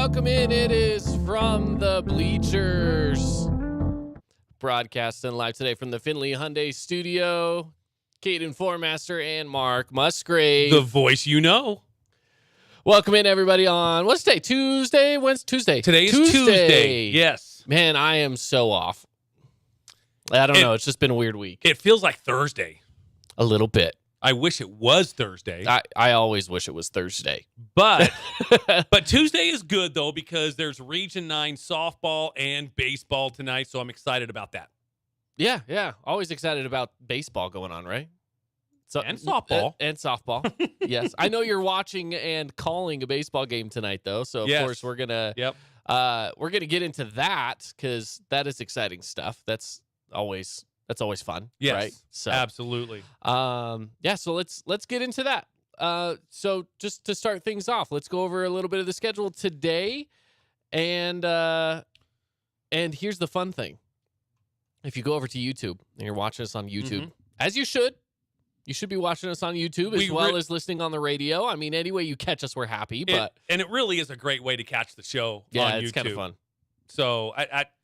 welcome in. It is from the Bleachers. Broadcasting live today from the Findlay Hyundai studio. Caden Formaster and Mark Musgrave. The voice you know. Welcome in, everybody, on what's today? Tuesday? When's Tuesday? Today is Tuesday. Yes. Man, I am so off. I don't know. It's just been a weird week. It feels like Thursday. A little bit. I wish it was Thursday. I always wish it was Thursday. But Tuesday is good, though, because there's Region 9 softball and baseball tonight, so I'm excited about that. Yeah. Always excited about baseball going on, right? And softball. And softball. Yes. I know you're watching and calling a baseball game tonight, though, so of course we're gonna get into that because that is exciting stuff. That's always fun. Yes, right? So absolutely. So let's get into that. So just to start things off, let's go over a little bit of the schedule today. And here's the fun thing. If you go over to YouTube and you're watching us on YouTube, as you should be watching us on YouTube as well as listening on the radio. I mean, any way you catch us, we're happy. And it really is a great way to catch the show on YouTube. It's kind of fun. So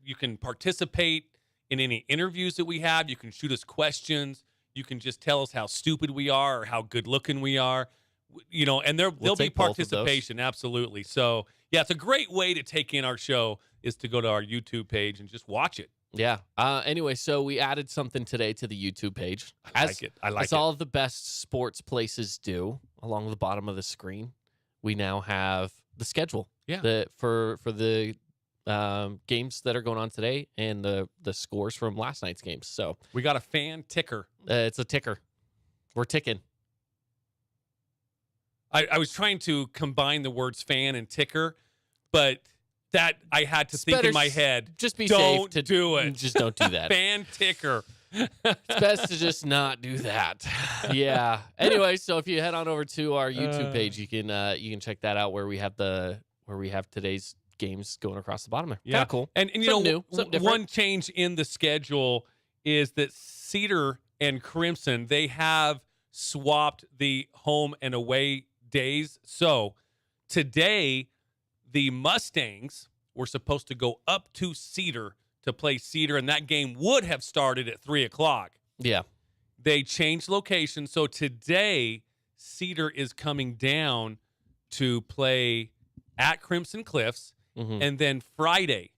you can participate in any interviews that we have. You can shoot us questions. You can just tell us how stupid we are or how good looking we are. And there'll be participation. Absolutely. So, yeah, it's a great way to take in our show is to go to our YouTube page and just watch it. Yeah. Anyway, so we added something today to the YouTube page. I like it. As all of the best sports places do, along the bottom of the screen, we now have the schedule. Yeah. For the games that are going on today and the scores from last night's games. So we got a fan ticker. It's a ticker. We're ticking. I was trying to combine the words fan and ticker, but that I had to think in my head. Just be don't safe. Do it. Just don't do that. Fan ticker. It's best to just not do that. Yeah. Anyway, so if you head on over to our YouTube page, you can check that out where we have today's games going across the bottom there. Yeah, cool. And one change in the schedule is that Cedar and Crimson, they have swapped the home and away days. So today, the Mustangs were supposed to go up to Cedar to play Cedar, and that game would have started at 3:00. Yeah. They changed location. So today, Cedar is coming down to play at Crimson Cliffs. And then Friday,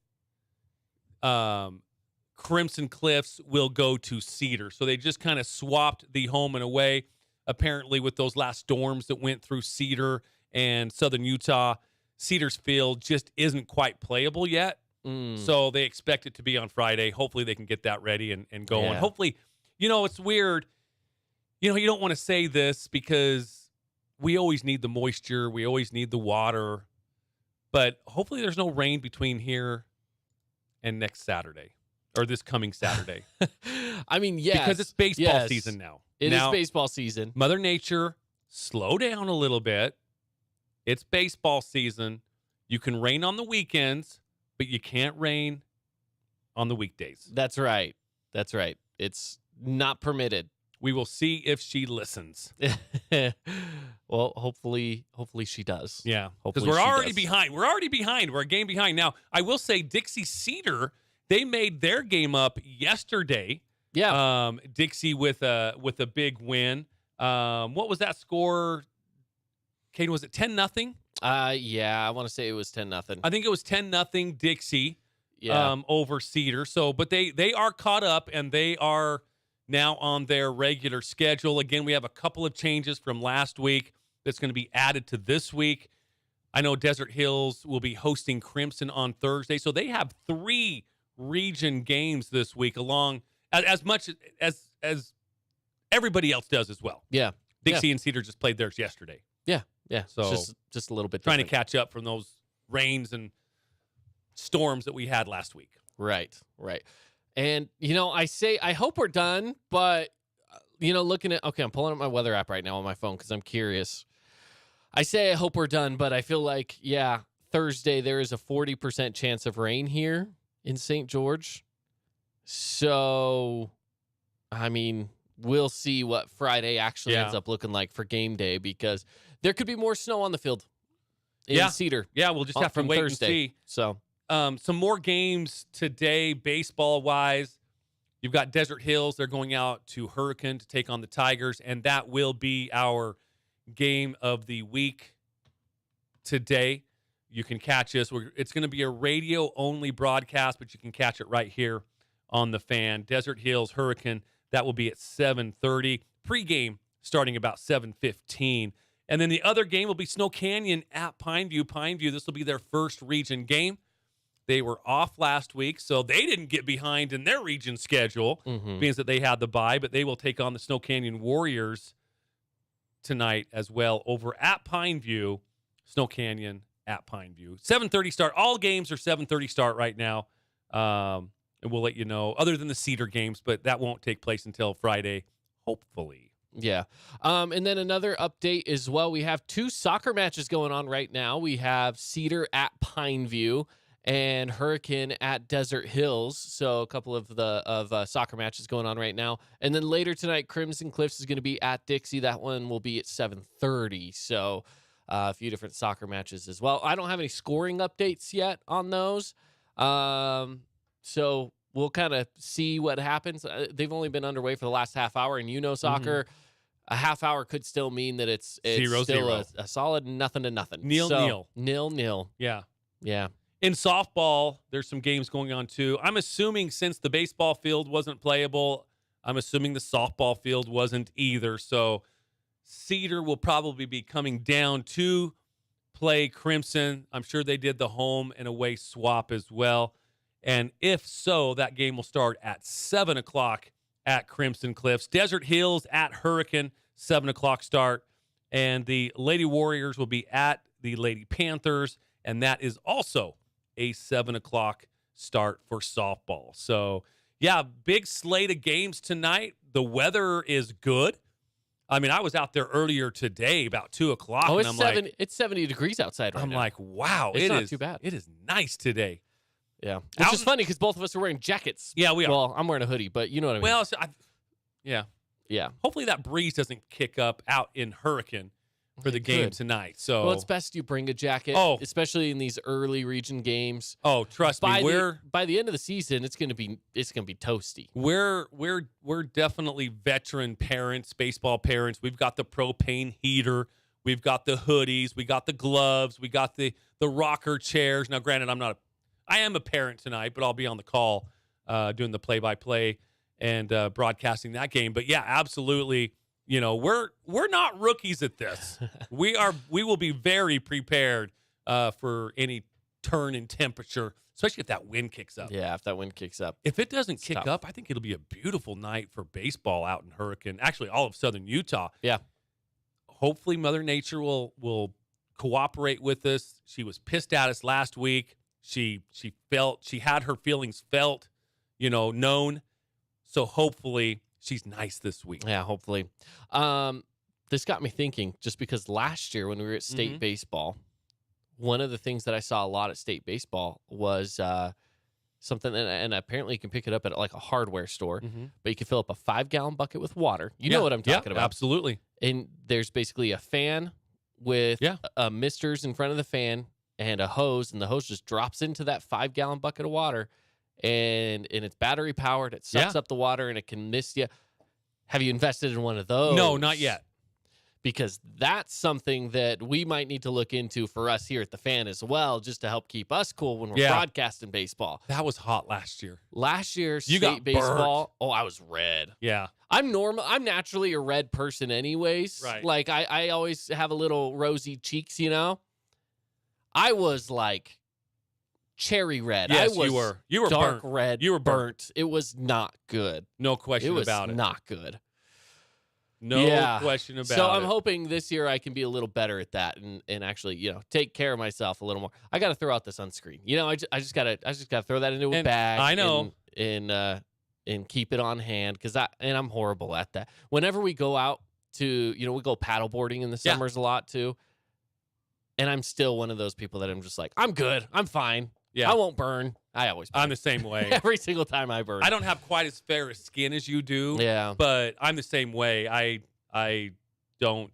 Crimson Cliffs will go to Cedar. So they just kind of swapped the home and away. Apparently, with those last storms that went through Cedar and southern Utah, Cedar's field just isn't quite playable yet. So they expect it to be on Friday. Hopefully, they can get that ready and going. Yeah. Hopefully, it's weird. You don't want to say this because we always need the moisture. We always need the water. But hopefully there's no rain between here and next Saturday or this coming Saturday. I mean, yes. Because it's baseball season now. It is baseball season. Mother Nature, slow down a little bit. It's baseball season. You can rain on the weekends, but you can't rain on the weekdays. That's right. It's not permitted. We will see if she listens. Well, hopefully she does. Yeah, because we're already behind. We're a game behind. Now, I will say Dixie Cedar, they made their game up yesterday. Yeah. Dixie with a big win. What was that score? Caden, was it 10-0? Yeah, I want to say it was 10-0. I think it was 10-0 Dixie. Yeah. Over Cedar. So, but they are caught up and they are now on their regular schedule. Again, we have a couple of changes from last week that's going to be added to this week. I know Desert Hills will be hosting Crimson on Thursday. So they have 3 region games this week, along as much as everybody else does as well. Yeah. Dixie and Cedar just played theirs yesterday. Yeah. So just a little bit trying different. to catch up from those rains and storms that we had last week. Right. And, I hope we're done, but, looking at, I'm pulling up my weather app right now on my phone because I'm curious. I say I hope we're done, but I feel like, Thursday there is a 40% chance of rain here in St. George. So, I mean, we'll see what Friday actually ends up looking like for game day because there could be more snow on the field. in Cedar. Yeah, we'll just have to from wait Thursday. and see. So some more games today, baseball-wise. You've got Desert Hills. They're going out to Hurricane to take on the Tigers, and that will be our game of the week today. You can catch us. It's going to be a radio-only broadcast, but you can catch it right here on the Fan. Desert Hills, Hurricane, that will be at 7:30. Pre-game starting about 7:15. And then the other game will be Snow Canyon at Pineview. Pineview, this will be their first region game. They were off last week, so they didn't get behind in their region schedule, means that they had the bye, but they will take on the Snow Canyon Warriors tonight as well over at Pineview. Snow Canyon at Pineview. 7:30 start. All games are 7:30 start right now. And we'll let you know, other than the Cedar games, but that won't take place until Friday, hopefully. Yeah. And then another update as well. We have 2 soccer matches going on right now. We have Cedar at Pineview and Hurricane at Desert Hills. So a couple of soccer matches going on right now. And then later tonight, Crimson Cliffs is going to be at Dixie. That one will be at 7:30. So a few different soccer matches as well. I don't have any scoring updates yet on those. So we'll kind of see what happens. They've only been underway for the last half hour, and soccer, a half hour could still mean that it's 0-0. A solid 0-0. Nil-nil. Yeah. Yeah. In softball, there's some games going on too. I'm assuming since the baseball field wasn't playable, I'm assuming the softball field wasn't either. So Cedar will probably be coming down to play Crimson. I'm sure they did the home and away swap as well. And if so, that game will start at 7 o'clock at Crimson Cliffs. Desert Hills at Hurricane, 7 o'clock start. And the Lady Warriors will be at the Lady Panthers, and that is also a 7 o'clock start for softball. So, yeah, big slate of games tonight. The weather is good. I mean, I was out there earlier today, about 2 o'clock. Oh, and it's 70 degrees outside right now. I'm like, wow, it's not too bad. It is nice today. Yeah, which is funny because both of us are wearing jackets. Yeah, we are. Well, I'm wearing a hoodie, but you know what I mean. Well, yeah. Hopefully that breeze doesn't kick up out in Hurricane for the game tonight. So, well, it's best you bring a jacket, especially in these early region games. Oh, trust me, by the end of the season, it's gonna be toasty. We're definitely veteran parents, baseball parents. We've got the propane heater, we've got the hoodies, we got the gloves, we got the rocker chairs. Now, granted, I am a parent tonight, but I'll be on the call doing the play-by-play and broadcasting that game. But yeah, absolutely. We're not rookies at this. We will be very prepared for any turn in temperature, especially if that wind kicks up. Yeah, if that wind kicks up. If it doesn't kick up, I think it'll be a beautiful night for baseball out in Hurricane. Actually, all of southern Utah. Yeah. Hopefully Mother Nature will cooperate with us. She was pissed at us last week. She had her feelings felt, known. So hopefully she's nice this week. Yeah, hopefully. This got me thinking, just because last year when we were at state baseball, one of the things that I saw a lot at state baseball was something, and apparently you can pick it up at like a hardware store, but you can fill up a 5-gallon bucket with water. You know what I'm talking about. Absolutely. And there's basically a fan with misters in front of the fan and a hose, and the hose just drops into that 5-gallon bucket of water, and it's battery powered. It sucks up the water, and it can mist you. Have you invested in one of those? No, not yet. Because that's something that we might need to look into for us here at the Fan as well, just to help keep us cool when we're broadcasting baseball. That was hot last year. Last year, state baseball. Oh, I was red. Yeah. I'm naturally a red person anyways. Right. Like I always have a little rosy cheeks, I was like cherry red. Yes, you were dark burnt. red. You were burnt. It was not good. No question about it. It was not good. No question about it. So I'm hoping this year I can be a little better at that and actually, take care of myself a little more. I got to throw out the sunscreen. I just got to throw that into a bag. I know. And keep it on hand because I'm horrible at that. Whenever we go out to, we go paddleboarding in the summers a lot too. And I'm still one of those people that I'm just like, I'm good. I'm fine. Yeah. I won't burn. I always burn. I'm the same way. Every single time I burn. I don't have quite as fair a skin as you do. Yeah. But I'm the same way. I don't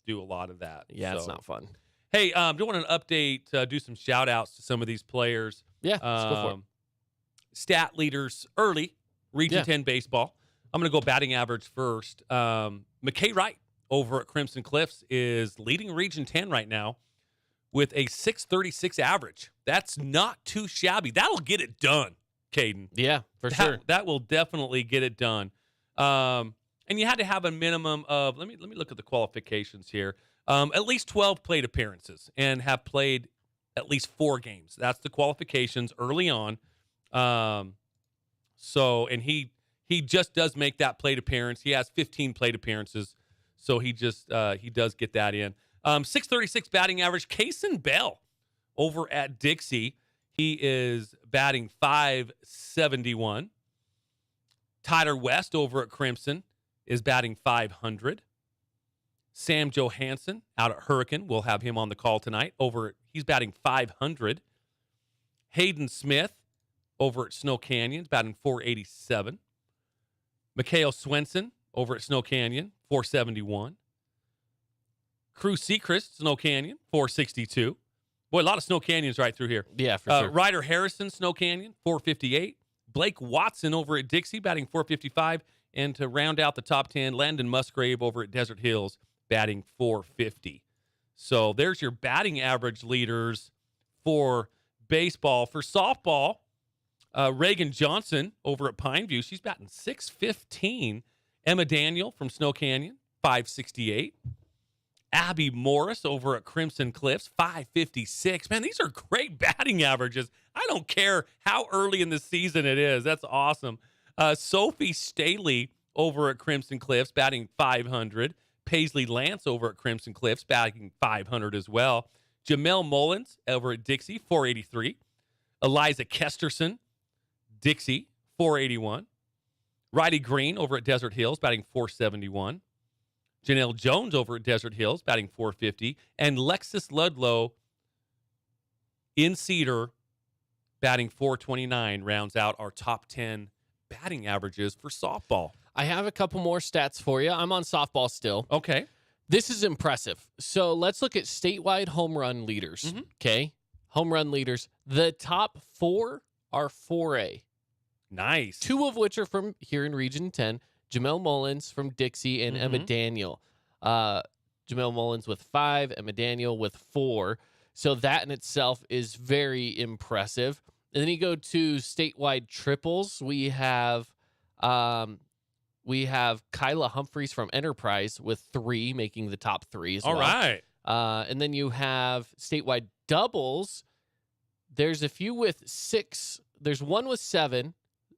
do a lot of that. Yeah, it's not fun. Hey, do want an update, do some shout-outs to some of these players. Yeah, let's go for it. Stat leaders early, Region Yeah. 10 baseball. I'm going to go batting average first. McKay Wright over at Crimson Cliffs is leading Region 10 right now with a 636 average. That's not too shabby. That'll get it done, Caden. Yeah, for sure. That will definitely get it done. And you had to have a minimum of, let me look at the qualifications here. At least 12 plate appearances and have played at least 4 games. That's the qualifications early on. And he just does make that plate appearance. He has 15 plate appearances, so he does get that in. 636 batting average. Kaysen Bell over at Dixie, he is batting .571. Tyler West over at Crimson is batting .500. Sam Johansson out at Hurricane, we'll have him on the call tonight. He's batting .500. Hayden Smith over at Snow Canyon, batting .487. Mikhail Swenson over at Snow Canyon, .471. Cruz Sechrist, Snow Canyon, .462. Boy, a lot of Snow Canyons right through here. Yeah, for sure. Ryder Harrison, Snow Canyon, .458. Blake Watson over at Dixie, batting .455. And to round out the top 10, Landon Musgrave over at Desert Hills, batting .450. So there's your batting average leaders for baseball. For softball, Reagan Johnson over at Pineview, she's batting .615. Emma Daniel from Snow Canyon, .568. Abby Morris over at Crimson Cliffs, .556. Man, these are great batting averages. I don't care how early in the season it is. That's awesome. Sophie Staley over at Crimson Cliffs, batting .500. Paisley Lance over at Crimson Cliffs, batting .500 as well. Jamel Mullins over at Dixie, .483. Eliza Kesterson, Dixie, .481. Riley Green over at Desert Hills, batting .471. Janelle Jones over at Desert Hills, batting .450. And Lexus Ludlow in Cedar, batting .429, rounds out our top 10 batting averages for softball. I have a couple more stats for you. I'm on softball still. Okay. This is impressive. So let's look at statewide home run leaders. Okay. Home run leaders. The top 4 are 4A. Nice. 2 of which are from here in Region 10. Jamel Mullins from Dixie and Emma Daniel. Jamel Mullins with 5, Emma Daniel with 4. So that in itself is very impressive. And then you go to statewide triples. We have Kyla Humphreys from Enterprise with 3, making the top 3 as well. All right. And then you have statewide doubles. There's a few with 6. There's one with 7.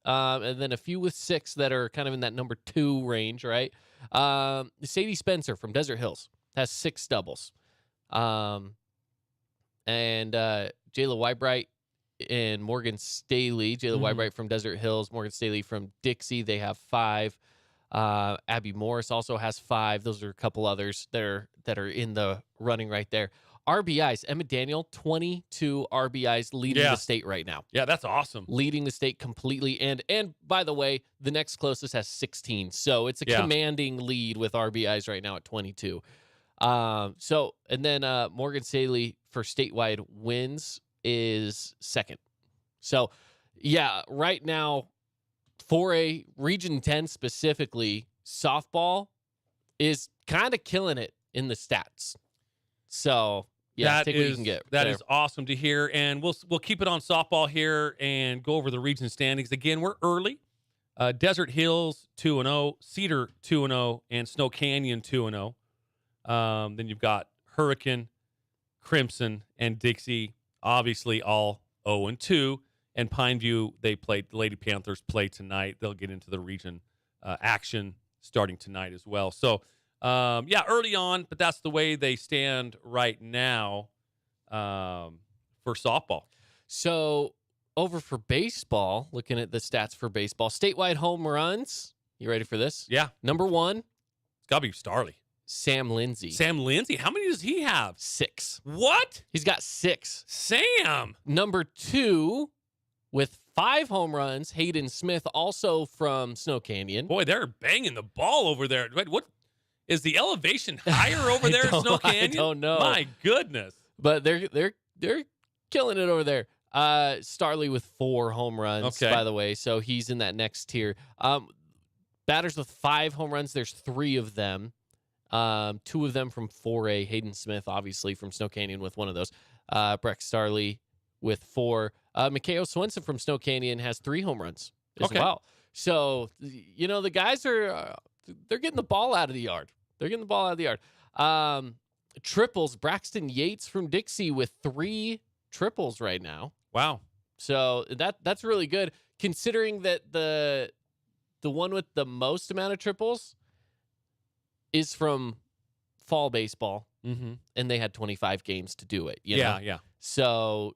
And then a few with 6 that are kind of in that number 2 range, right? Sadie Spencer from Desert Hills has 6 doubles. And Jayla Wybright and Morgan Staley. Jayla Wybright from Desert Hills, Morgan Staley from Dixie, they have 5. Abby Morris also has 5. Those are a couple others that are in the running right there. RBIs, Emma Daniel, 22 RBIs leading the state right now. Yeah, that's awesome. Leading the state completely. And by the way, the next closest has 16. So it's a commanding lead with RBIs right now at 22. And then Morgan Staley for statewide wins is 2nd. So, yeah, right now, 4A, Region 10 specifically, softball is kind of killing it in the stats. So, yeah, take what you can get. That is awesome to hear. And we'll keep it on softball here and go over the region standings. Again, we're early. Desert Hills 2-0, Cedar 2-0, and Snow Canyon 2-0. Then you've got Hurricane, Crimson, and Dixie, obviously all 0-2. And Pineview, the Lady Panthers play tonight. They'll get into the region action starting tonight as well. So, early on, but that's the way they stand right now for softball. So, over for baseball, looking at the stats for baseball, statewide home runs. You ready for this? Yeah. Number 1. It's got to be Starley. Sam Lindsay. Sam Lindsay. How many does he have? 6. What? He's got 6. Sam. Number 2 with 5 home runs, Hayden Smith, also from Snow Canyon. Boy, they're banging the ball over there. Wait, what? Is the elevation higher over there in Snow Canyon? I don't know. My goodness. but they're killing it over there. Starley with 4 home runs, Okay. by the way, so he's in that next tier. Batters with 5 home runs. There's 3 of them. 2 of them from 4A. Hayden Smith, obviously, from Snow Canyon with one of those. Breck Starley with 4. Mikhail Swenson from Snow Canyon has 3 home runs as well. So, the guys are they're getting the ball out of the yard. Triples, Braxton Yates from Dixie with 3 triples right now. Wow. So that's really good, considering that the one with the most amount of triples is from fall baseball, and they had 25 games to do it. You know? Yeah. So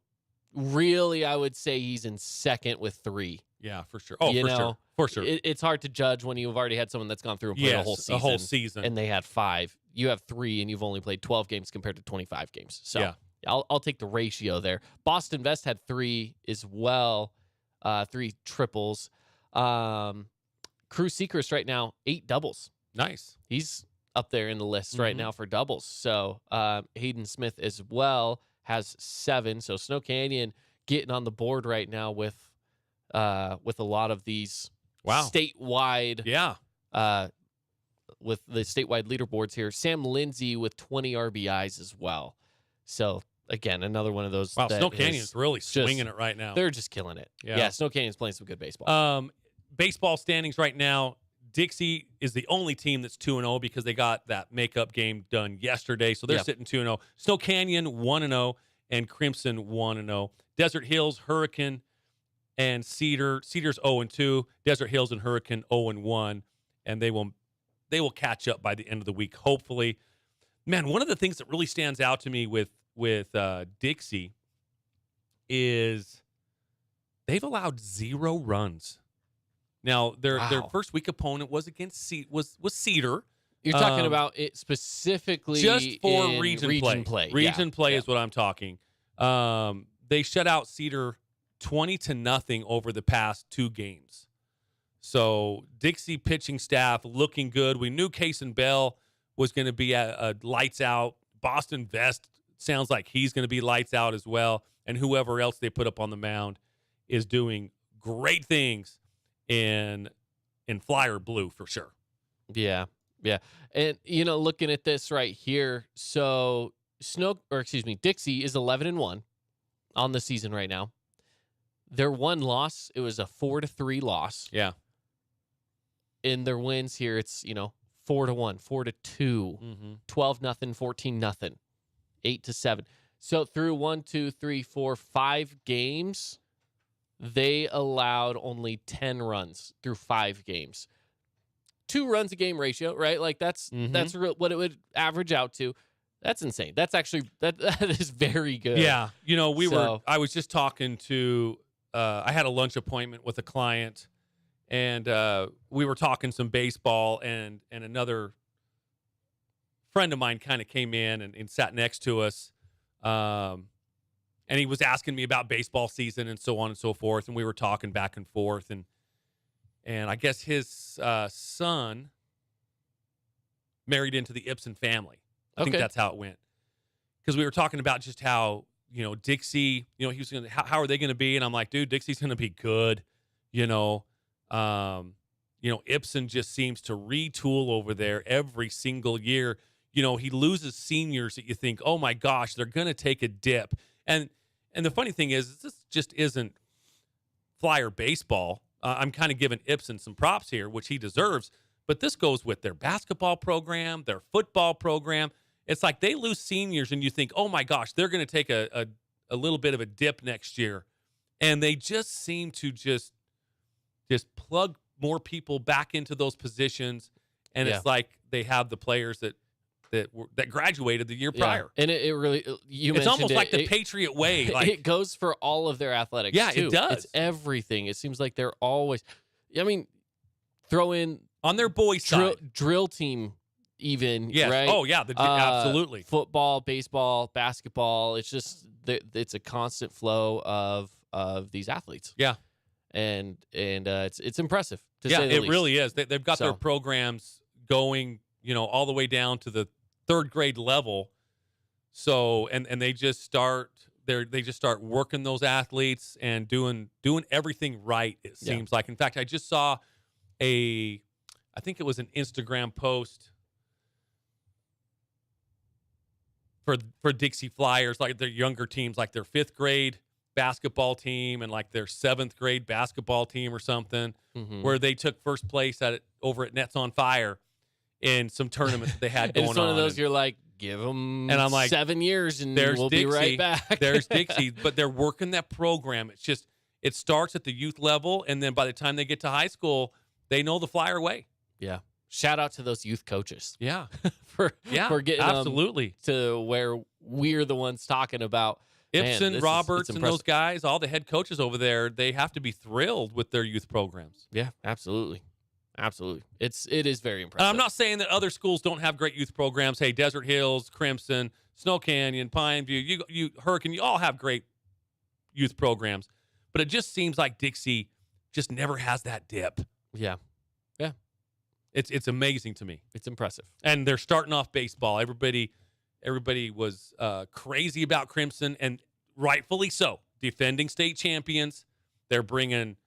really, I would say he's in second with 3. Yeah, for sure. Oh, for sure. It's hard to judge when you've already had someone that's gone through and played a whole season, and they had 5. You have 3, and you've only played 12 games compared to 25 games. So yeah. I'll take the ratio there. Boston Vest had 3 as well, 3 triples. Cruz Sechrist right now 8 doubles. Nice. He's up there in the list right now for doubles. So Hayden Smith as well has 7. So Snow Canyon getting on the board right now with a lot of these statewide. Yeah. With the statewide leaderboards here. Sam Lindsay with 20 RBIs as well. So again, another one of those. Wow, Snow Canyon's really swinging it right now. They're just killing it. Yeah, Snow Canyon's playing some good baseball. Baseball standings right now, Dixie is the only team that's 2-0 because they got that makeup game done yesterday. So they're sitting 2-0. Snow Canyon 1-0 and Crimson 1-0. Desert Hills, Hurricane, and Cedar. Cedar's 0-2. Desert Hills and Hurricane 0-1. And they will catch up by the end of the week, hopefully. Man, one of the things that really stands out to me with Dixie is they've allowed 0 runs. Now, their first week opponent was against was Cedar. You're talking about it specifically just for in region play. Region play is what I'm talking. They shut out Cedar 20-0 over the past 2 games. So Dixie pitching staff looking good. We knew Kason Bell was going to be a lights out. Boston Vest sounds like he's going to be lights out as well. And whoever else they put up on the mound is doing great things in Flyer Blue for sure. Yeah. And, looking at this right here, so Dixie is 11-1 on the season right now. Their one loss, it was a 4-3 loss. Yeah. In their wins here, it's, 4-1, 4-2, 12-0, 14-0, 8-7. So through 5 games, they allowed only 10 runs through 5 games. 2 runs a game ratio, right? Like that's what it would average out to. That's insane. That's actually that is very good. Yeah, I was just talking to. I had a lunch appointment with a client, and we were talking some baseball, and another friend of mine kind of came in and sat next to us, and he was asking me about baseball season and so on and so forth, and we were talking back and forth, and I guess his son married into the Ibsen family. I think that's how it went, because we were talking about just how Dixie, he was going to how are they going to be, and I'm like, dude, Dixie's going to be good, Ibsen just seems to retool over there every single year. He loses seniors that you think, oh my gosh, they're going to take a dip. And the funny thing is, this just isn't Flyer baseball. I'm kind of giving Ibsen some props here, which he deserves. But this goes with their basketball program, their football program. It's like they lose seniors and you think, oh my gosh, they're going to take a little bit of a dip next year. And they just seem to just plug more people back into those positions. And it's like they have the players that graduated the year prior. And it really, it's almost like the Patriot way. Like, it goes for all of their athletics. Yeah, too. It does. It's everything. It seems like they're always, throw in on their boys' side. Drill team even, yes. right? Oh, yeah, absolutely. Football, baseball, basketball. It's just, it's a constant flow of these athletes. Yeah. And it's impressive to say the least. It really is. They've got their programs going, all the way down to the 3rd grade level. So and they just start they just start working those athletes and doing everything right, it Yeah. seems like. In fact, I just saw I think it was an Instagram post for Dixie Flyers, like their younger teams, like their 5th grade basketball team and like their 7th grade basketball team or something, where they took first place over at Nets on Fire in some tournament that they had going on. It's one of those you're like, give them and I'm like, 7 years and there's we'll Dixie, be right back. There's Dixie, but they're working that program. It's just it starts at the youth level, and then by the time they get to high school, they know the Flyer way. Yeah. Shout out to those youth coaches. Yeah. for getting absolutely to where we're the ones talking about. Ibsen, Man, Roberts, it's and those guys, all the head coaches over there, they have to be thrilled with their youth programs. Yeah, absolutely. Absolutely. It is very impressive. And I'm not saying that other schools don't have great youth programs. Hey, Desert Hills, Crimson, Snow Canyon, Pineview, you Hurricane, you all have great youth programs. But it just seems like Dixie just never has that dip. Yeah. Yeah. It's amazing to me. It's impressive. And they're starting off baseball. Everybody was crazy about Crimson, and rightfully so. Defending state champions. They're bringing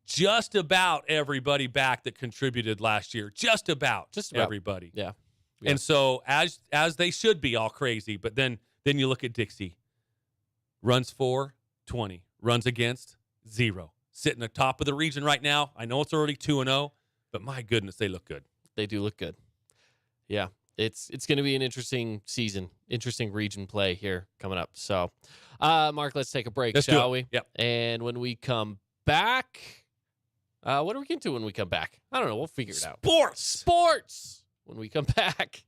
just about everybody back that contributed last year. Just about everybody. Yeah. And so as they should be all crazy, but then you look at Dixie. Runs for 20. Runs against 0. Sitting at the top of the region right now. I know it's already 2-0, but my goodness, they look good. They do look good. Yeah. It's going to be an interesting season, interesting region play here coming up. So, Mark, let's take a break, shall we? Yep. And when we come back, what are we going to do when we come back? I don't know. We'll figure it out. Sports when we come back.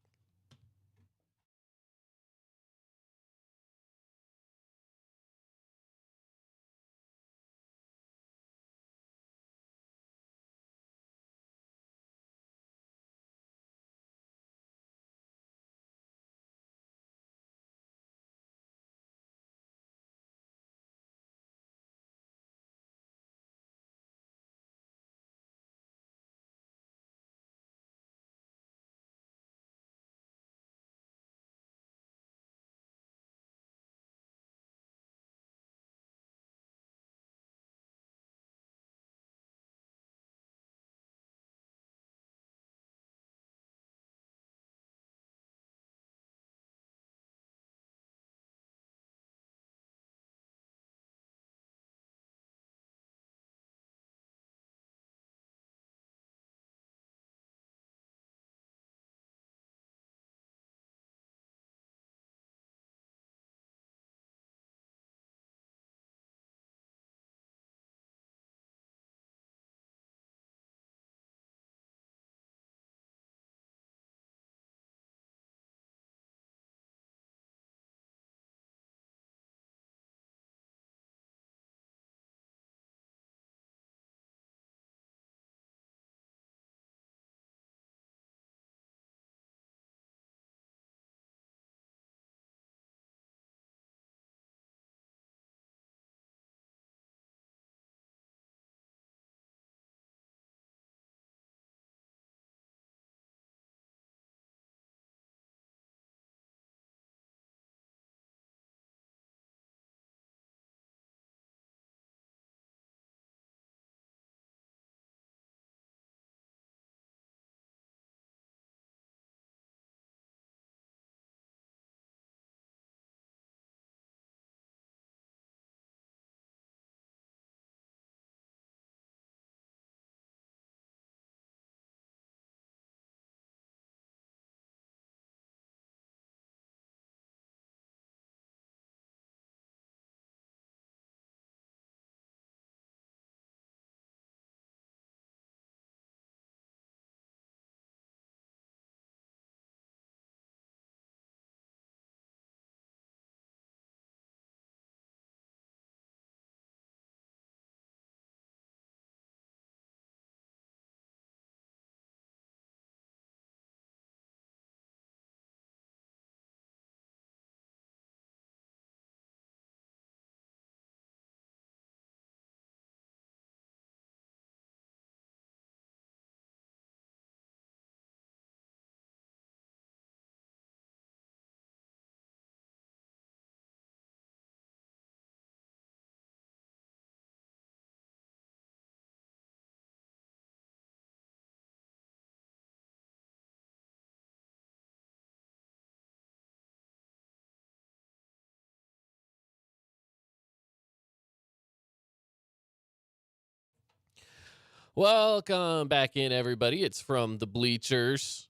Welcome back in, everybody. It's from the Bleachers.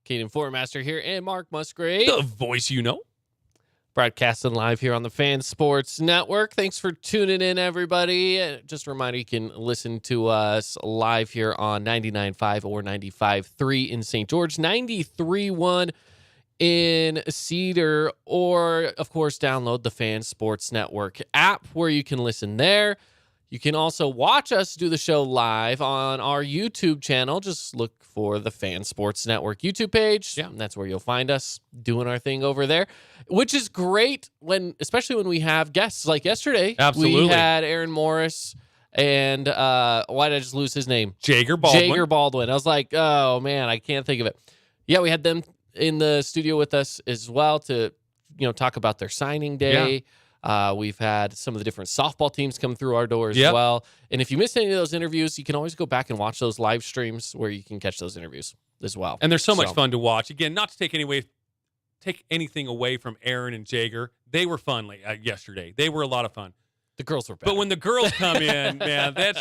Caden Formaster here and Mark Musgrave. The voice you know. Broadcasting live here on the Fan Sports Network. Thanks for tuning in, everybody. Just a reminder, you can listen to us live here on 99.5 or 95.3 in St. George, 93.1 in Cedar, or, of course, download the Fan Sports Network app where you can listen there. You can also watch us do the show live on our YouTube channel. Just look for the Fan Sports Network YouTube page. Yeah. And that's where you'll find us doing our thing over there, which is great especially when we have guests like yesterday. Absolutely. We had Aaron Morris and why did I just lose his name? Jager Baldwin. I was like, oh man, I can't think of it. Yeah, we had them in the studio with us as well to, talk about their signing day. Yeah. We've had some of the different softball teams come through our door as Yep. well. And if you missed any of those interviews, you can always go back and watch those live streams where you can catch those interviews as well. And they're so much fun to watch. Again, not to take anything away from Aaron and Jager. They were fun yesterday. They were a lot of fun. The girls were better. But when the girls come in, man, it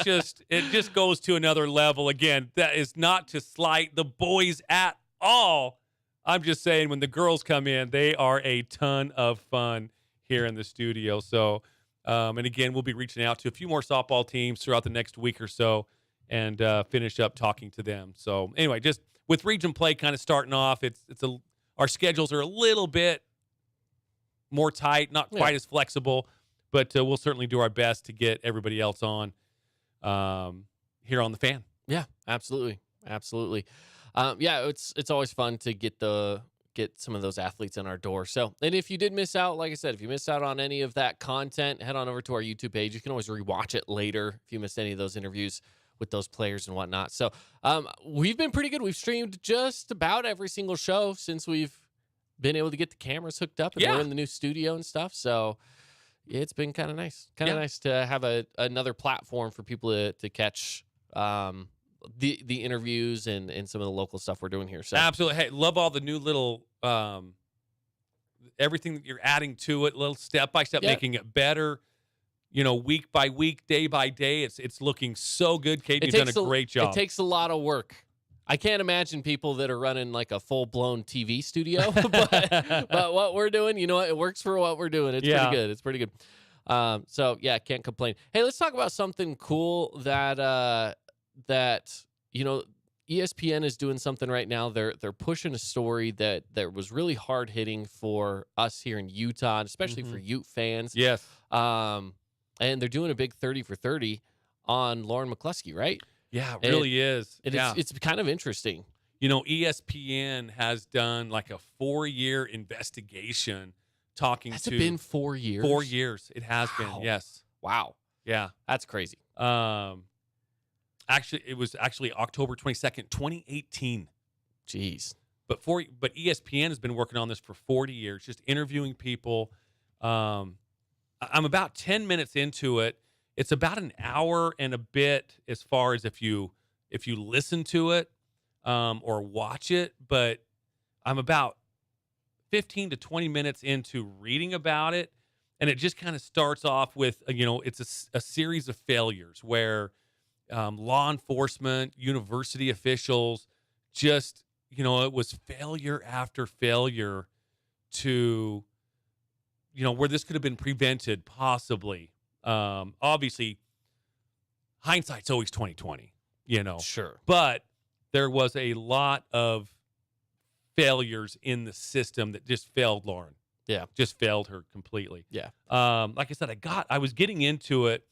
just goes to another level. Again, that is not to slight the boys at all. I'm just saying when the girls come in, they are a ton of fun here in the studio. So, and again, we'll be reaching out to a few more softball teams throughout the next week or so and finish up talking to them. So anyway, just with region play kind of starting off, our schedules are a little bit more tight, not quite as flexible, but we'll certainly do our best to get everybody else on here on the Fan. Yeah, absolutely. Absolutely. It's always fun to get some of those athletes in our door. So, and if you did miss out, like I said, if you missed out on any of that content, head on over to our YouTube page. You can always rewatch it later if you missed any of those interviews with those players and whatnot. So, we've been pretty good. We've streamed just about every single show since we've been able to get the cameras hooked up and we're in the new studio and stuff. So, it's been kind of nice. Nice to have another platform for people to catch the interviews and some of the local stuff we're doing here. So absolutely. Hey, love all the new little everything that you're adding to it, little step by step, making it better. Week by week, day by day, it's looking so good. Katie's done a great job. It takes a lot of work. I can't imagine people that are running like a full blown TV studio, but what we're doing, it works for what we're doing. It's pretty good. It's pretty good. Can't complain. Hey, let's talk about something cool that ESPN is doing something right now. They're pushing a story that was really hard hitting for us here in Utah, and especially for Ute fans. Yes. And they're doing a big 30 for 30 on Lauren McCluskey, right? Yeah, it really is. It's kind of interesting. ESPN has done like a 4-year investigation talking Has to. it been 4 years? 4 years. It has been. Yes. Wow. Yeah. That's crazy. Actually, it was October 22nd, 2018. Jeez. But ESPN has been working on this for 40 years, just interviewing people. I'm about 10 minutes into it. It's about an hour and a bit as far as if you listen to it or watch it. But I'm about 15 to 20 minutes into reading about it, and it just kind of starts off with it's a series of failures where law enforcement, university officials, just it was failure after failure to where this could have been prevented possibly. Obviously, hindsight's always 20/20. Sure. But there was a lot of failures in the system that just failed Lauren. Yeah. Just failed her completely. Yeah. Like I said, I was getting into it,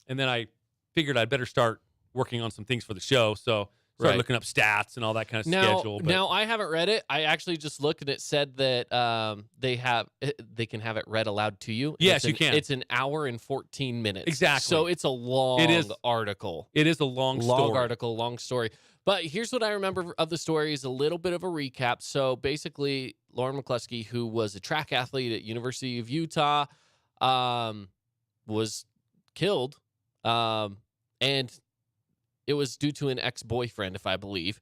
and then I figured I'd better start working on some things for the show. So started looking up stats and all that kind of schedule. Now I haven't read it. I actually just looked and it said that they can have it read aloud to you. Yes, you can. It's an hour and 14 minutes. Exactly. So it's a long article. It is a long article, long story. But here's what I remember of the story is a little bit of a recap. So basically, Lauren McCluskey, who was a track athlete at University of Utah, was killed. And it was due to an ex-boyfriend, if I believe.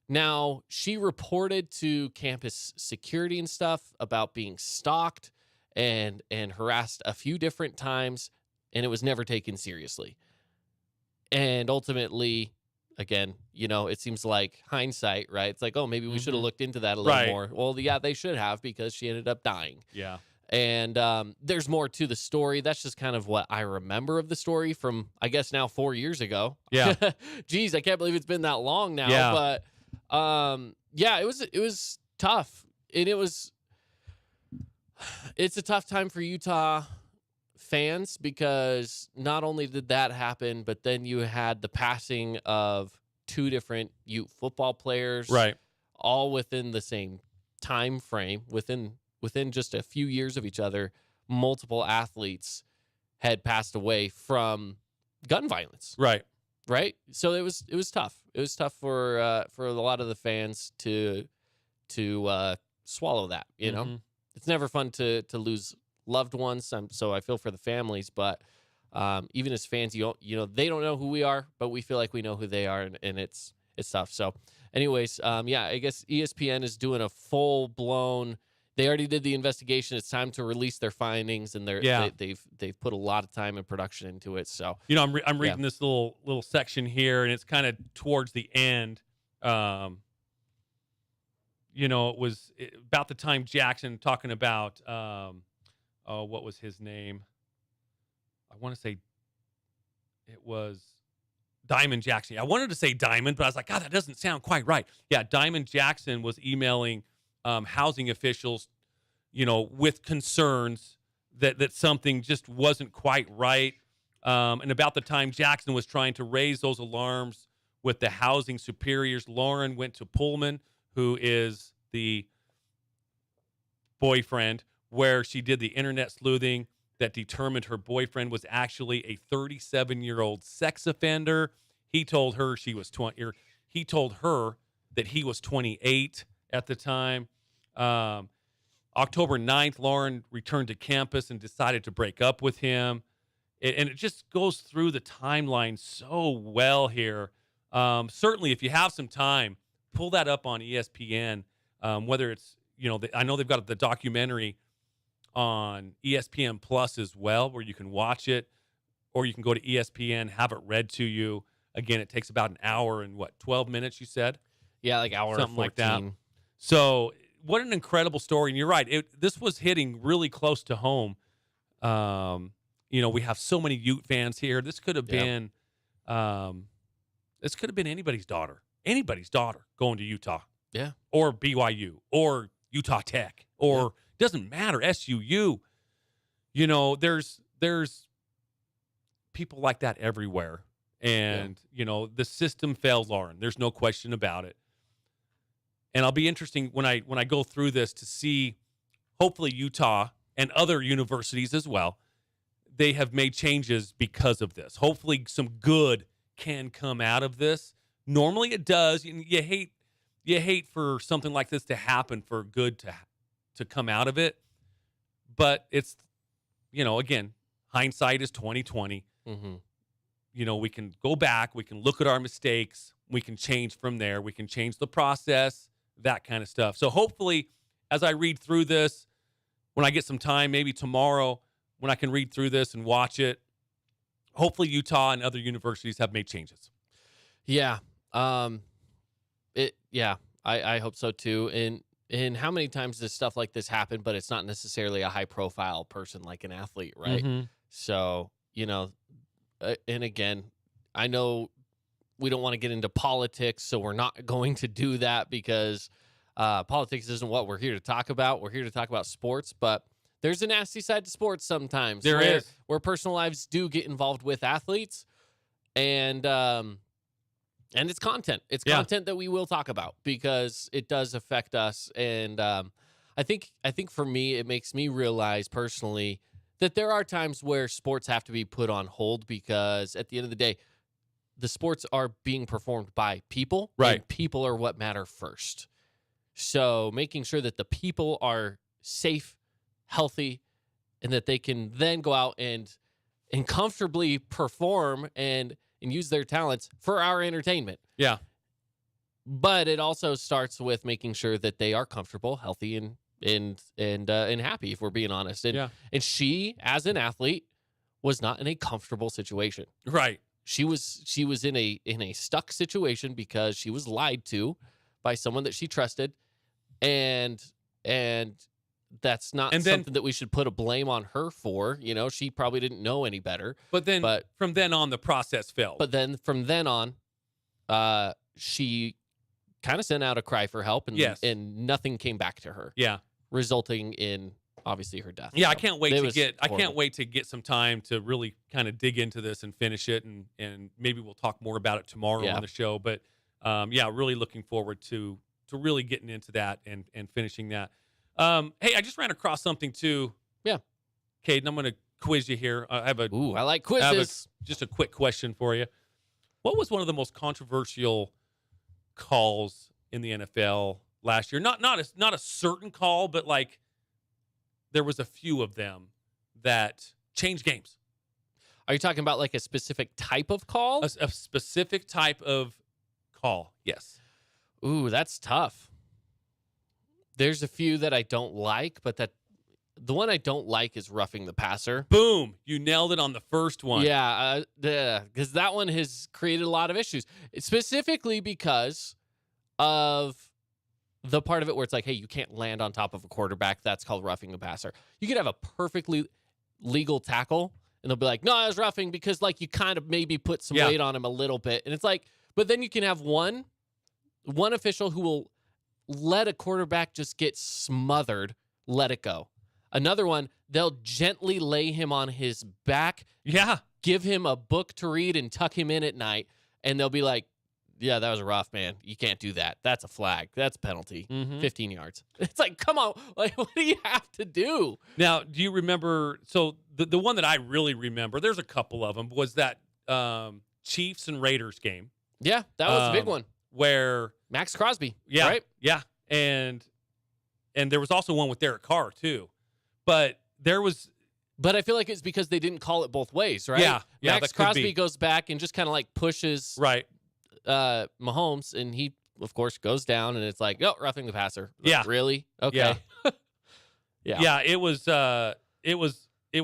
Now, she reported to campus security and stuff about being stalked and harassed a few different times, and it was never taken seriously. And ultimately, again, it seems like hindsight, right? It's like, oh, maybe we should have looked into that a little Right. more. Well, yeah, they should have, because she ended up dying. Yeah. And there's more to the story. That's just kind of what I remember of the story from, I guess, now 4 years ago. Yeah. Geez, I can't believe it's been that long now. Yeah. But yeah, it was tough. And it's a tough time for Utah fans, because not only did that happen, but then you had the passing of two different Ute football players, Right. all within the same time frame, within just a few years of each other. Multiple athletes had passed away from gun violence, Right. so it was tough. It was tough for a lot of the fans to swallow that. It's never fun to lose loved ones. So I feel for the families, but even as fans, they don't know who we are, but we feel like we know who they are, and it's tough. So anyways, yeah, I guess ESPN is doing a full blown. They already did the investigation. It's time to release their findings, and they've put a lot of time and production into it. So I'm reading this little section here, and it's kind of towards the end. It was about the time Jackson talking about what was his name? I want to say it was Diamond Jackson. I wanted to say Diamond, but I was like, God, that doesn't sound quite right. Yeah, Diamond Jackson was emailing housing officials, with concerns that something just wasn't quite right. And about the time Jackson was trying to raise those alarms with the housing superiors, Lauren went to Pullman, who is the boyfriend, where she did the internet sleuthing that determined her boyfriend was actually a 37-year-old sex offender. He told her he told her that he was 28 at the time. October 9th, Lauren returned to campus and decided to break up with him. And it just goes through the timeline so well here. Certainly, if you have some time, pull that up on ESPN, whether it's, I know they've got the documentary on ESPN Plus as well, where you can watch it, or you can go to ESPN, have it read to you. Again, it takes about an hour and 12 minutes, you said? Yeah, like hour something 14. Like that. So what an incredible story. And you're right. This was hitting really close to home. We have so many Ute fans here. This could have been, anybody's daughter going to Utah. Yeah. Or BYU or Utah Tech or doesn't matter. SUU. There's people like that everywhere. And, the system fails Lauren. There's no question about it. And I'll be interesting when I go through this to see, hopefully Utah and other universities as well, they have made changes because of this. Hopefully some good can come out of this. Normally it does. You hate for something like this to happen, for good to come out of it. But it's, again, hindsight is 2020. Mm-hmm. We can go back, we can look at our mistakes, we can change from there, we can change the process, that kind of stuff. So hopefully, as I read through this, when I get some time, maybe tomorrow, when I can read through this and watch it, hopefully Utah and other universities have made changes. Yeah. I hope so too. And how many times does stuff like this happen, but it's not necessarily a high profile person like an athlete, right? Mm-hmm. So, and again, I know we don't want to get into politics, so we're not going to do that, because politics isn't what we're here to talk about. We're here to talk about sports, but there's a nasty side to sports sometimes. There is. Where personal lives do get involved with athletes, and it's content. It's content that we will talk about, because it does affect us. And I think for me, it makes me realize personally that there are times where sports have to be put on hold, because at the end of the day, the sports are being performed by people, right? And people are what matter first. So making sure that the people are safe, healthy, and that they can then go out and comfortably perform and use their talents for our entertainment. Yeah. But it also starts with making sure that they are comfortable, healthy, and happy, if we're being honest. And she, as an athlete, was not in a comfortable situation. Right. she was in a stuck situation because she was lied to by someone that she trusted, and that's not And then- something that we should put a blame on her for. You know, she probably didn't know any better. But then But from then on, the process failed. but then from then on, she kind of sent out a cry for help, and Yes. and nothing came back to her, yeah. resulting in obviously her death. Yeah, I So can't wait it to was get I can't horrible. wait to get some time to really kind of dig into this and finish it, and maybe we'll talk more about it tomorrow Yeah. on the show. But yeah, really looking forward to really getting into that and finishing that. Hey, I just ran across something too. Yeah. Caden, I'm going to quiz you here. I have Ooh, I like I have quizzes. just a quick question for you. What was one of the most controversial calls in the NFL last year? Not a certain call, but like there was a few of them that changed games. Are you talking about like a specific type of call? A specific type of call. Yes. Ooh, that's tough. There's a few that I don't like, but the one I don't like is roughing the passer. Boom. You nailed it on the first one. Yeah, because that one has created a lot of issues, specifically because of the part of it where it's like, hey, you can't land on top of a quarterback. That's called roughing the passer. You could have a perfectly legal tackle, and they'll be like, no, I was roughing because like you kind of maybe put some Yeah. weight on him a little bit. And it's like, but then you can have one official who will let a quarterback just get smothered, let it go. Another one, they'll gently lay him on his back, Yeah. give him a book to read and tuck him in at night, and they'll be like, yeah, that was a rough, man. You can't do that. That's a flag. That's a penalty. Mhm. 15 yards. It's like, come on. Like, what do you have to do? Now, do you remember? So the one that I really remember, there's a couple of them, was that Chiefs and Raiders game Yeah, that was a big Um, one. where Max Crosby. yeah, Right? yeah, and there was also one with Derek Carr too, but there was But I feel like it's because they didn't call it both ways, right? Yeah, Max that could Crosby be. goes back and just kind of like pushes right. Mahomes, and he, of course, goes down, and it's like, oh, roughing the passer. Yeah. Really? Okay. Yeah. Yeah. It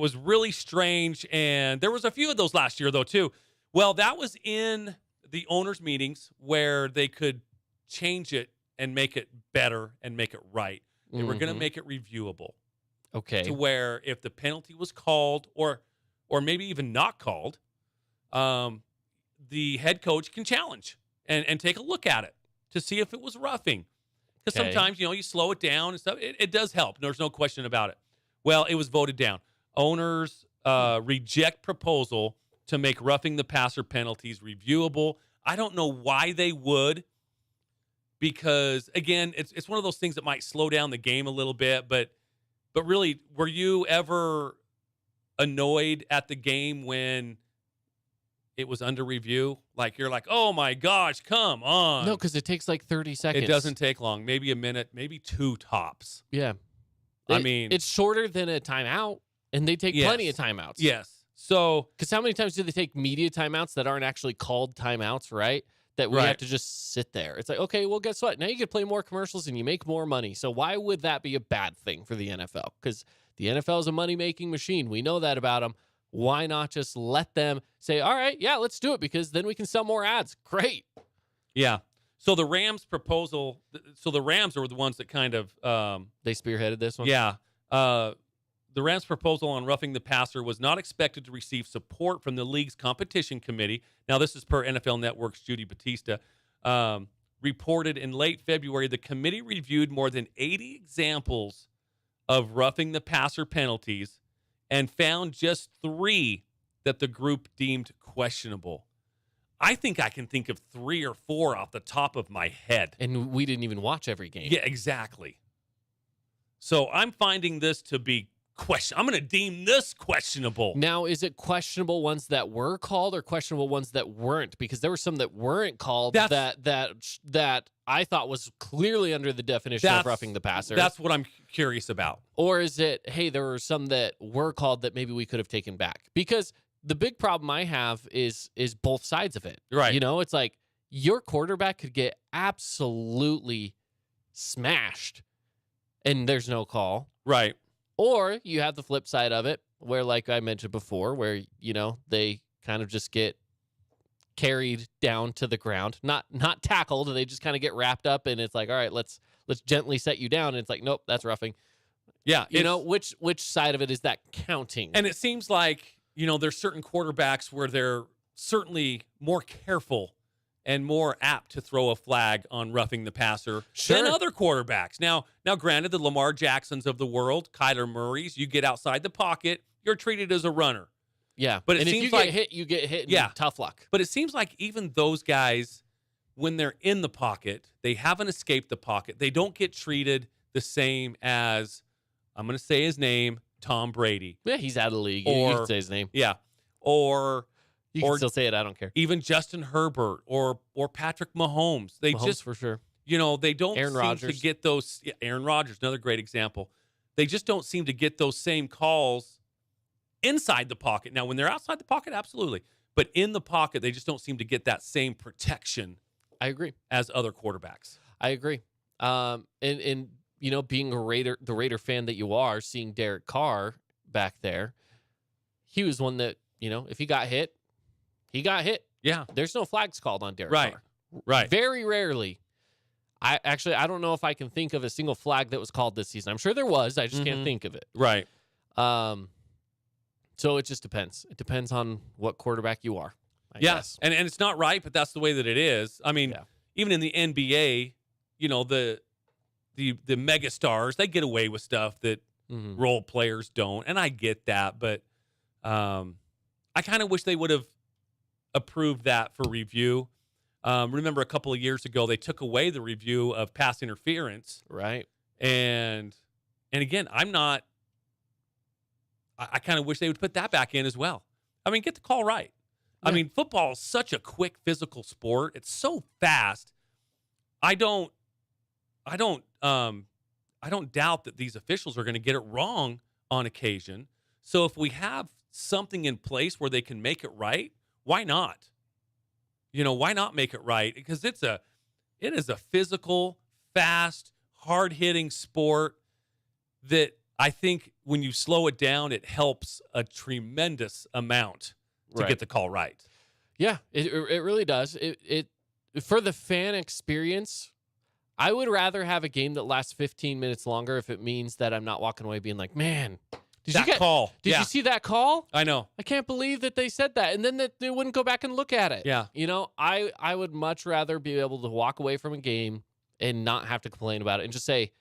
was really strange, and there was a few of those last year though too. Well, that was in the owners' meetings where they could change it and make it better and make it right. They were going to Mhm. make it reviewable Okay. to where if the penalty was called or maybe even not called, the head coach can challenge and take a look at it to see if it was roughing. Because Okay. sometimes, you slow it down and stuff. It does help. There's no question about it. Well, it was voted down. Owners reject proposal to make roughing the passer penalties reviewable. I don't know why they would, because again, it's one of those things that might slow down the game a little bit. But really, were you ever annoyed at the game when it was under review? Like you're like, oh my gosh, come on. No, because it takes like 30 seconds. It doesn't take long. Maybe a minute, maybe two tops. Yeah. I mean- it's shorter than a timeout, and they take plenty of Yes. timeouts. Yes. So Because how many times do they take media timeouts that aren't actually called timeouts, right? That we have Right. to just sit there. It's like, okay, well, guess what? Now you can play more commercials and you make more money. So why would that be a bad thing for the NFL? Because the NFL is a money-making machine. We know that about them. Why not just let them say, all right, yeah, let's do it, because then we can sell more ads. Great. yeah. So the Rams proposal. So the Rams are the ones that kind of They spearheaded this one. yeah. The Rams' proposal on roughing the passer was not expected to receive support from the league's competition committee. Now, this is per NFL Network's Judy Batista. Reported in late February, the committee reviewed more than 80 examples of roughing the passer penalties and found just 3 that the group deemed questionable. I think I can think of 3 or 4 off the top of my head. And we didn't even watch every game. Yeah, exactly. So I'm finding this to be I'm going to deem this questionable. Now, is it questionable ones that were called or questionable ones that weren't? Because there were some that weren't called that I thought was clearly under the definition of roughing the passer. That's what I'm curious about. Or is it, hey, there were some that were called that maybe we could have taken back? Because the big problem I have is both sides of it. Right. It's like your quarterback could get absolutely smashed and there's no call. Right. Or you have the flip side of it where, like I mentioned before, where, they kind of just get carried down to the ground, not tackled. They just kind of get wrapped up, and it's like, all right, let's gently set you down. And it's like, nope, that's roughing. Yeah, You know, which side of it is that counting? And it seems like, there's certain quarterbacks where they're certainly more careful and more apt to throw a flag on roughing the passer than other quarterbacks. Now, granted, the Lamar Jacksons of the world, Kyler Murray's, you get outside the pocket, you're treated as a runner. Yeah, but it and seems if you like get hit, you get hit. Yeah, and tough luck. But it seems like even those guys, when they're in the pocket, they haven't escaped the pocket. They don't get treated the same as, I'm going to say his name, Tom Brady. Yeah, he's out of the league. You can say his name. Yeah, or you can still say it. I don't care. Even Justin Herbert or Patrick Mahomes. They just for sure. They don't Aaron seem Rodgers. to get those. Yeah, Aaron Rodgers, another great example. They just don't seem to get those same calls inside the pocket. Now, when they're outside the pocket, absolutely. But in the pocket, they just don't seem to get that same protection. I agree. As other quarterbacks. I agree. And being the Raider fan that you are, seeing Derek Carr back there, he was one that, if he got hit, he got hit. Yeah. There's no flags called on Derek Carr. Right. Very rarely. I don't know if I can think of a single flag that was called this season. I'm sure there was. I just can't think of it. Right. So it just depends. It depends on what quarterback you are. I guess. And it's not right, but that's the way that it is. I mean, even in the NBA, the mega stars, they get away with stuff that role players don't, and I get that, but I kind of wish they would have approved that for review. Remember a couple of years ago, they took away the review of pass interference, right? And again, I kind of wish they would put that back in as well. I mean, get the call right. Yeah. I mean, football is such a quick physical sport. It's so fast. I don't doubt that these officials are going to get it wrong on occasion. So if we have something in place where they can make it right, why not? Why not make it right? Because it is a physical, fast, hard-hitting sport that I think when you slow it down, it helps a tremendous amount to get the call right. Yeah, it really does. It for the fan experience, I would rather have a game that lasts 15 minutes longer if it means that I'm not walking away being like, man, did you see that call? I know. I can't believe that they said that. And then that they wouldn't go back and look at it. Yeah. I would much rather be able to walk away from a game and not have to complain about it and just say,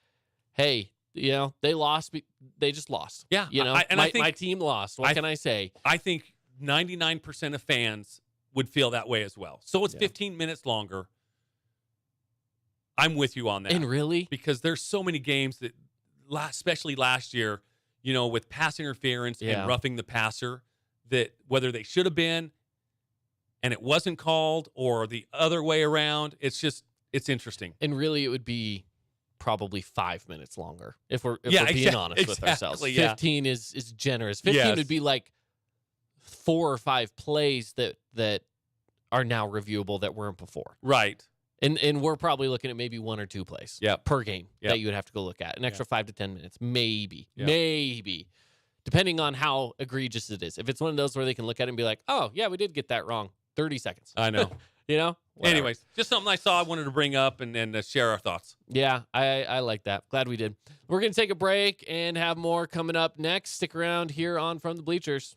hey, they lost. They just lost. Yeah. I think my team lost. What can I say? I think 99% of fans would feel that way as well. So it's 15 minutes longer. I'm with you on that. And really? Because there's so many games that, especially last year, with pass interference and roughing the passer, that whether they should have been and it wasn't called or the other way around, it's interesting. And really, it would be probably 5 minutes longer if we're being honest with ourselves. 15 is generous. 15 would be like 4 or 5 plays that are now reviewable that weren't before. Right. And we're probably looking at maybe 1 or 2 plays per game that you would have to go look at. An extra 5 to 10 minutes, maybe, depending on how egregious it is. If it's one of those where they can look at it and be like, oh, yeah, we did get that wrong. 30 seconds. I know. Whatever. Anyways, just something I saw I wanted to bring up and share our thoughts. Yeah, I like that. Glad we did. We're going to take a break and have more coming up next. Stick around here on From the Bleachers.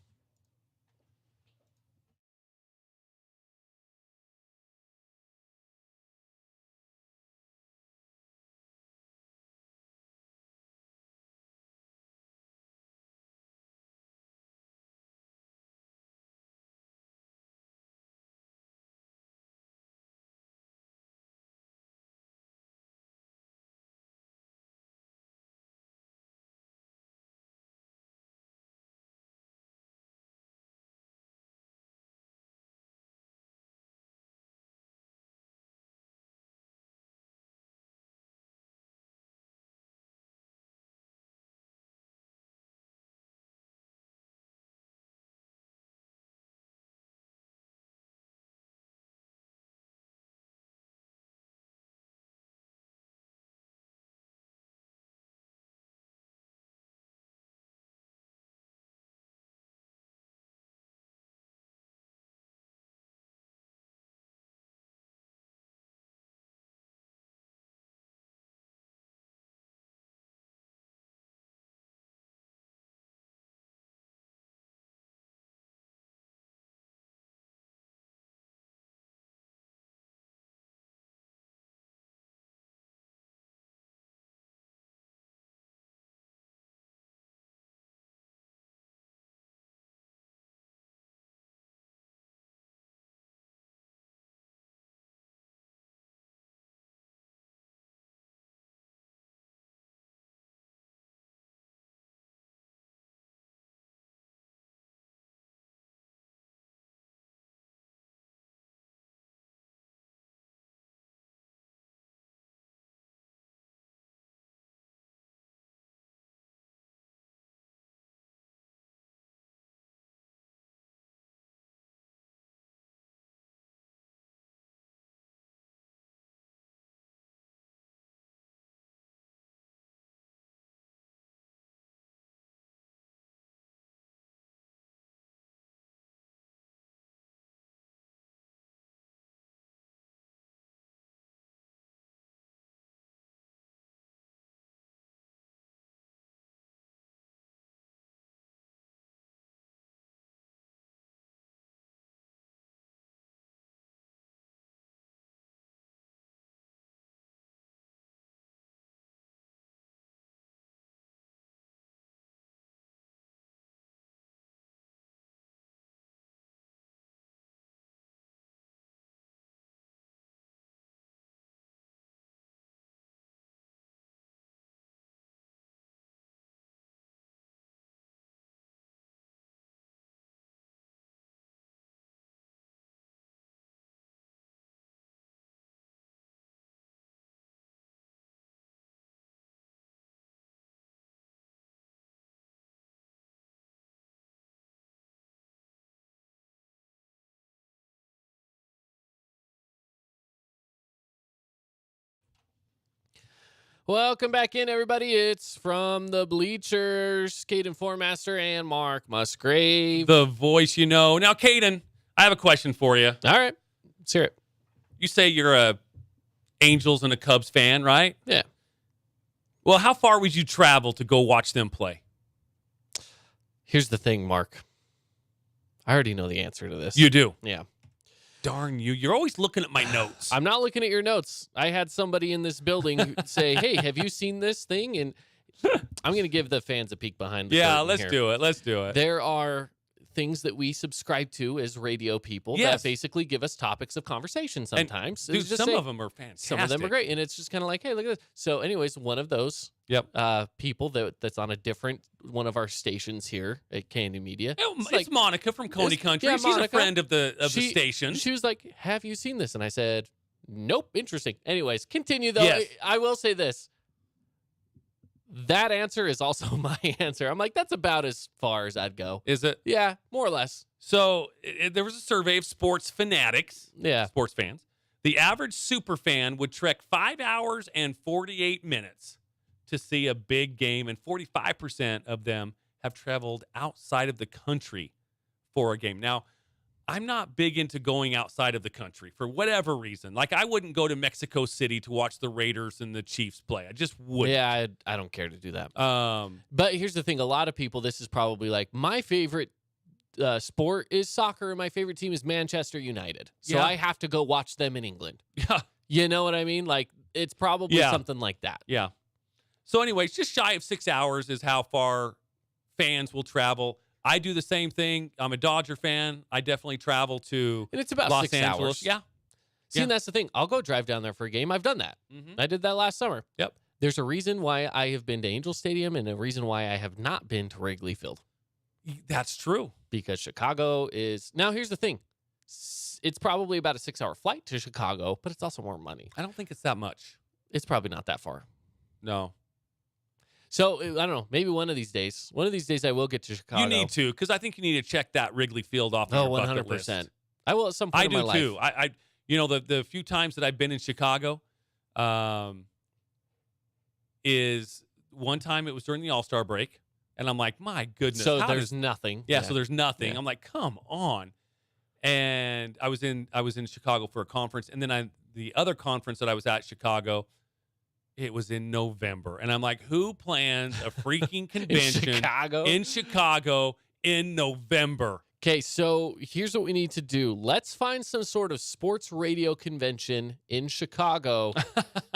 Welcome back in, everybody. It's from the Bleachers, Caden Formaster and Mark Musgrave. The voice you know. Now, Caden, I have a question for you. All right. Let's hear it. You say you're a Angels and a Cubs fan, right? Yeah. Well, how far would you travel to go watch them play? Here's the thing, Mark. I already know the answer to this. You do? Yeah. Darn you. You're always looking at my notes. I'm not looking at your notes. I had somebody in this building say, hey, have you seen this thing? And I'm going to give the fans a peek behind the curtain let's here. do it. Let's do it. There are things that we subscribe to as radio people Yes. that basically give us topics of conversation sometimes. Dude, It's just some of them are fantastic. Some of them are great. And it's just kind of like, hey, look at this. So anyways, one of those people that's on a different one of our stations here at Candy Media. It's Monica from Coney Country. Yeah, She's Monica. a friend of the station. She was like, have you seen this? And I said, nope, interesting. Anyways, continue though. Yes. I will say this. That answer is also my answer. I'm like, that's about as far as I'd go. Is it? Yeah, more or less. So there was a survey of sports fanatics, Yeah. sports fans. The average super fan would trek 5 hours and 48 minutes to see a big game, and 45% of them have traveled outside of the country for a game. Now, I'm not big into going outside of the country for whatever reason. Like, I wouldn't go to Mexico City to watch the Raiders and the Chiefs play. I just wouldn't. Yeah, I don't care to do that. Um, But here's the thing. A lot of people, this is probably like, my favorite sport is soccer, and my favorite team is Manchester United. So Yeah. I have to go watch them in England. yeah, You know what I mean? Like, it's probably Yeah. something like that. yeah. So anyways, just shy of 6 hours is how far fans will travel. I do the same thing. I'm a Dodger fan. I definitely travel to And it's about Los 6 Angeles. hours. Yeah. See, Yeah. and that's the thing. I'll go drive down there for a game. I've done that. Mm-hmm. I did that last summer. Yep. There's a reason why I have been to Angel Stadium and a reason why I have not been to Wrigley Field. That's true. Because Chicago is... Now, here's the thing. It's probably about a 6-hour flight to Chicago, but it's also more money. I don't think it's that much. It's probably not that far. No. So, I don't know. Maybe one of these days I will get to Chicago. You need to, because I think you need to check that Wrigley Field off Oh, your bucket 100%. list. I will at some point I in my do life. too. I you know, the few times that I've been in Chicago, is one time it was during the All-Star break, and I'm like, my goodness. So how there's does- nothing. Yeah, so there's nothing. Yeah. I'm like, come on. And I was in Chicago for a conference, and then the other conference that I was at Chicago, it was in November. And I'm like, who plans a freaking convention in Chicago? in Chicago in November? Okay, so here's what we need to do. Let's find some sort of sports radio convention in Chicago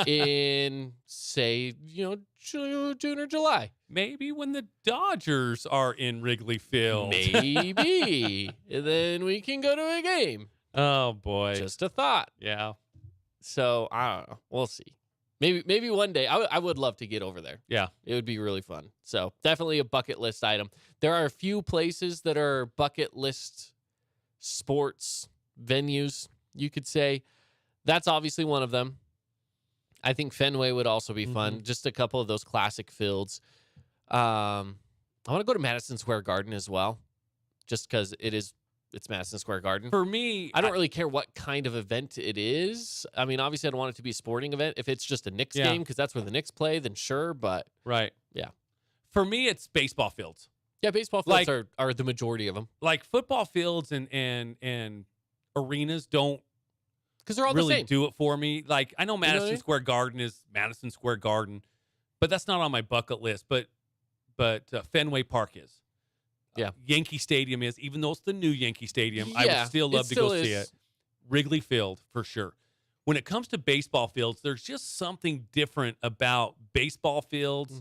in, say, June or July. Maybe when the Dodgers are in Wrigley Field. Maybe. And then we can go to a game. Oh, boy. Just a thought. Yeah. So, I don't know. We'll see. Maybe one day. I would love to get over there. Yeah. It would be really fun. So definitely a bucket list item. There are a few places that are bucket list sports venues, you could say. That's obviously one of them. I think Fenway would also be fun. Just a couple of those classic fields. I want to go to Madison Square Garden as well, just because it's Madison Square Garden. For me, I don't really care what kind of event it is. I mean, obviously, I don't want it to be a sporting event. If it's just a Knicks game, because that's where the Knicks play, then sure. But right. Yeah. For me, it's baseball fields. Yeah, baseball fields are the majority of them. Like football fields and arenas don't Because they're all really the same. do it for me. Like, I know Madison what I mean? Square Garden is Madison Square Garden, but that's not on my bucket list. But Fenway Park is. Yeah. Yankee Stadium is, even though it's the new Yankee Stadium, I Yeah, would still love it to go still see is. it. Wrigley Field, for sure. When it comes to baseball fields, there's just something different about baseball fields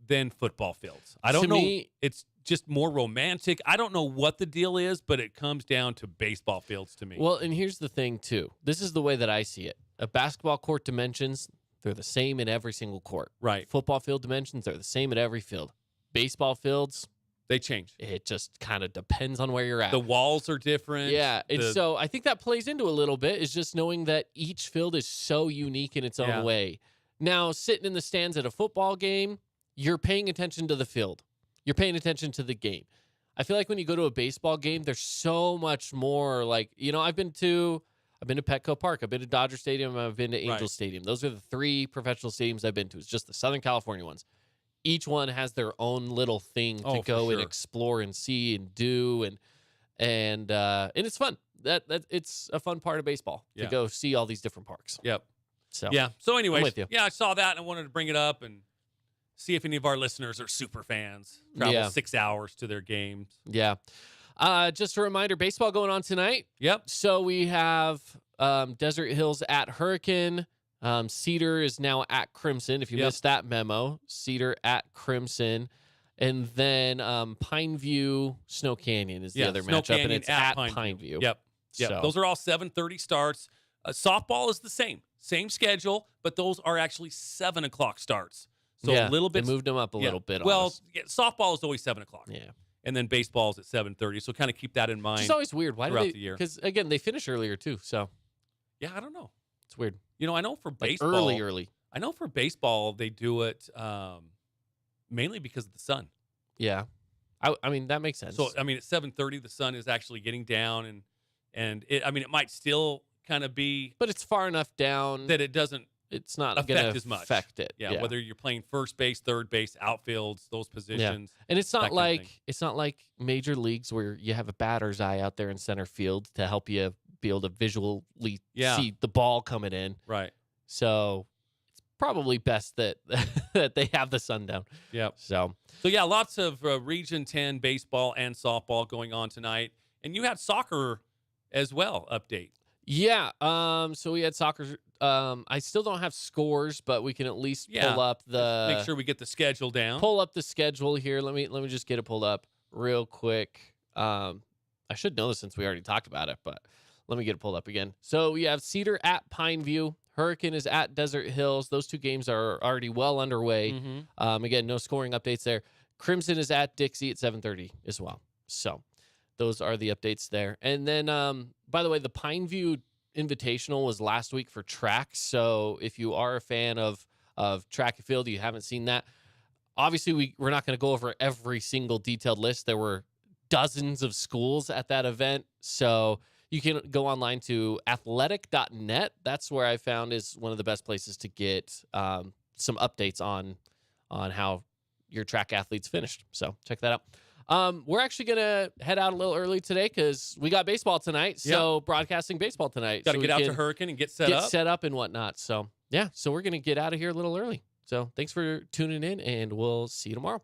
than football fields. I don't To know. me- It's just more romantic. I don't know what the deal is, but it comes down to baseball fields to me. Well, and here's the thing, too. This is the way that I see it. A basketball court dimensions, they're the same in every single court. Right. Football field dimensions, they're the same at every field. Baseball fields, They change. it just kind of depends on where you're at. The walls are different. Yeah, and The- so I think that plays into a little bit is just knowing that each field is so unique in its own Yeah. way. Now, sitting in the stands at a football game, you're paying attention to the field. You're paying attention to the game. I feel like when you go to a baseball game, there's so much more. Like, I've been to I've been to Petco Park. I've been to Dodger Stadium. I've been to Angel Right. Stadium. Those are the 3 professional stadiums I've been to. It's just the Southern California ones. Each one has their own little thing to Oh, for go and sure. explore and see and do, and it's fun. That it's a fun part of baseball to Yeah. go see all these different parks. Yep. So Yeah. So, anyways, with you. yeah, I saw that and I wanted to bring it up and see if any of our listeners are super fans. Travel Yeah. 6 hours to their games. yeah. Just a reminder, baseball going on tonight. Yep. So we have Desert Hills at Hurricane. Cedar is now at Crimson. If you Yep. missed that memo, Cedar at Crimson. And then Pineview Snow Canyon is the Yeah, other Snow matchup, and Canyon it's at at Pineview. Pineview. Yep. Yep. So, Those are all 7:30 starts. Softball is the same schedule, but those are actually 7 o'clock starts. So yeah, a little bit. they moved them up a yeah. little bit. On Well, us. yeah, softball is always 7 o'clock. Yeah. And then baseball is at 7:30. So kind of keep that in mind. It's always weird. Why do throughout they? the year. Because again, they finish earlier too. So Yeah, I don't know. it's weird. I know for Like baseball, early. I know for baseball they do it mainly because of the sun. Yeah. I mean that makes sense. So I mean, at 7:30, the sun is actually getting down, and it might still kind of be but it's far enough down that it doesn't. it's not affect going to as much. affect it. Yeah, whether you're playing first base, third base, outfields, those positions. And it's that not kind of like thing. it's not like major leagues where you have a batter's eye out there in center field to help you be able to visually Yeah. see the ball coming in. Right. So it's probably best that that they have the sun down. Yep. So So yeah, lots of Region 10 baseball and softball going on tonight, and you had soccer as well. Update. yeah, so we had soccer. I still don't have scores, but we can at least Yeah. pull up the Make sure we get the schedule down. pull up the schedule here. Let me just get it pulled up real quick. I should know this since we already talked about it, but let me get it pulled up again. So we have Cedar at Pineview. Hurricane is at Desert Hills. Those 2 games are already well underway. Mhm. Again, no scoring updates there. Crimson is at Dixie at 7:30 as well. So those are the updates there. And then, by the way, the Pineview Invitational was last week for track. So if you are a fan of track and field, you haven't seen that. Obviously, we're not going to go over every single detailed list. There were dozens of schools at that event. So you can go online to athletic.net. That's where I found is one of the best places to get some updates on how your track athletes finished. So check that out. We're actually going to head out a little early today because we got baseball tonight. So broadcasting baseball tonight. Got to so get we out to can Hurricane and get set get up. set up and whatnot. So yeah, so we're going to get out of here a little early. So thanks for tuning in, and we'll see you tomorrow.